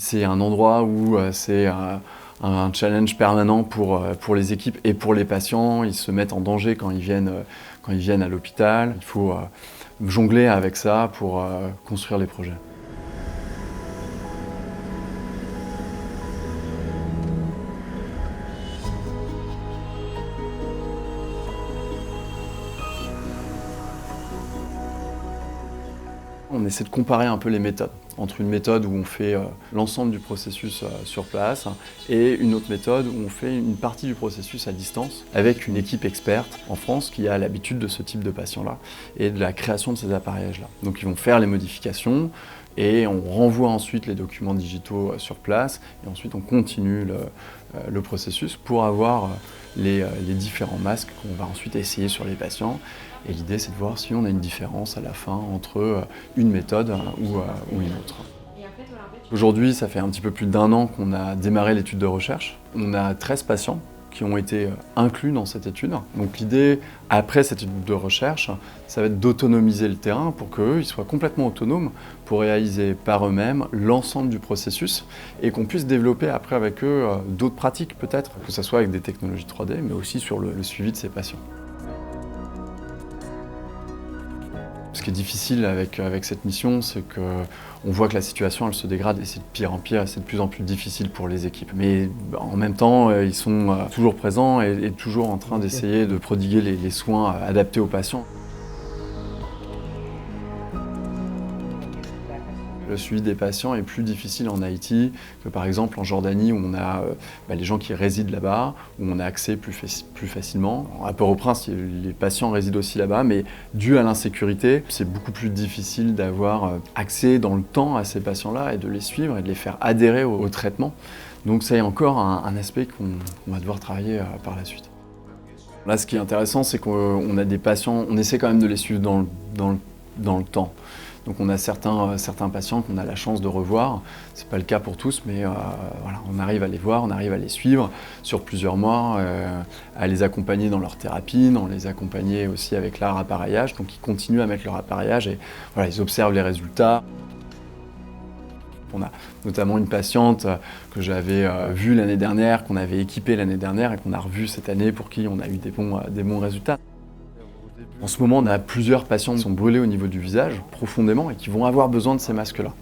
C'est un endroit où c'est un challenge permanent pour les équipes et pour les patients. Ils se mettent en danger quand ils viennent à l'hôpital. Il faut jongler avec ça pour construire les projets. On essaie de comparer un peu les méthodes, entre une méthode où on fait l'ensemble du processus sur place et une autre méthode où on fait une partie du processus à distance avec une équipe experte en France qui a l'habitude de ce type de patients-là et de la création de ces appareillages-là. Donc ils vont faire les modifications et on renvoie ensuite les documents digitaux sur place et ensuite on continue le processus pour avoir les différents masques qu'on va ensuite essayer sur les patients. Et l'idée, c'est de voir si on a une différence à la fin entre une méthode ou une autre. Aujourd'hui, ça fait un petit peu plus d'1 an qu'on a démarré l'étude de recherche. On a 13 patients qui ont été inclus dans cette étude. Donc l'idée, après cette étude de recherche, ça va être d'autonomiser le terrain pour qu'eux, ils soient complètement autonomes pour réaliser par eux-mêmes l'ensemble du processus et qu'on puisse développer après avec eux d'autres pratiques peut-être, que ce soit avec des technologies 3D, mais aussi sur le suivi de ces patients. Ce qui est difficile avec cette mission, c'est qu'on voit que la situation elle se dégrade et c'est de pire en pire et c'est de plus en plus difficile pour les équipes. Mais en même temps, ils sont toujours présents et toujours en train d'essayer de prodiguer les soins adaptés aux patients. Le suivi des patients est plus difficile en Haïti que par exemple en Jordanie où on a les gens qui résident là-bas, où on a accès plus facilement. À Port-au-Prince, les patients résident aussi là-bas, mais dû à l'insécurité, c'est beaucoup plus difficile d'avoir accès dans le temps à ces patients-là et de les suivre et de les faire adhérer au traitement. Donc c'est encore un aspect qu'on va devoir travailler par la suite. Là, ce qui est intéressant, c'est qu'on a des patients, on essaie quand même de les suivre dans le temps. Donc on a certains patients qu'on a la chance de revoir. C'est pas le cas pour tous, mais voilà, on arrive à les voir, on arrive à les suivre sur plusieurs mois, à les accompagner dans leur thérapie, dans les accompagner aussi avec leur appareillage. Donc ils continuent à mettre leur appareillage et voilà, ils observent les résultats. On a notamment une patiente que j'avais vue l'année dernière, qu'on avait équipée l'année dernière et qu'on a revue cette année pour qui on a eu des bons résultats. En ce moment, on a plusieurs patients qui sont brûlés au niveau du visage, profondément, et qui vont avoir besoin de ces masques-là.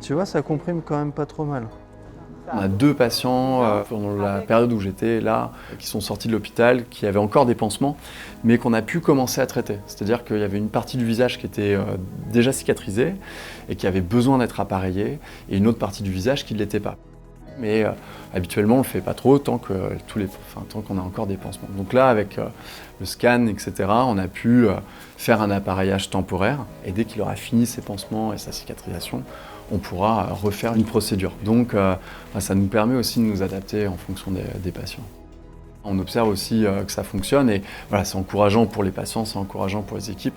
Tu vois, ça comprime quand même pas trop mal. On a 2 patients pendant la période où j'étais là, qui sont sortis de l'hôpital, qui avaient encore des pansements, mais qu'on a pu commencer à traiter. C'est-à-dire qu'il y avait une partie du visage qui était déjà cicatrisée et qui avait besoin d'être appareillée, et une autre partie du visage qui ne l'était pas. Mais habituellement, on ne le fait pas trop tant qu'on a encore des pansements. Donc là, avec le scan, etc., on a pu faire un appareillage temporaire. Et dès qu'il aura fini ses pansements et sa cicatrisation, on pourra refaire une procédure. Donc ça nous permet aussi de nous adapter en fonction des patients. On observe aussi que ça fonctionne et voilà, c'est encourageant pour les patients, c'est encourageant pour les équipes.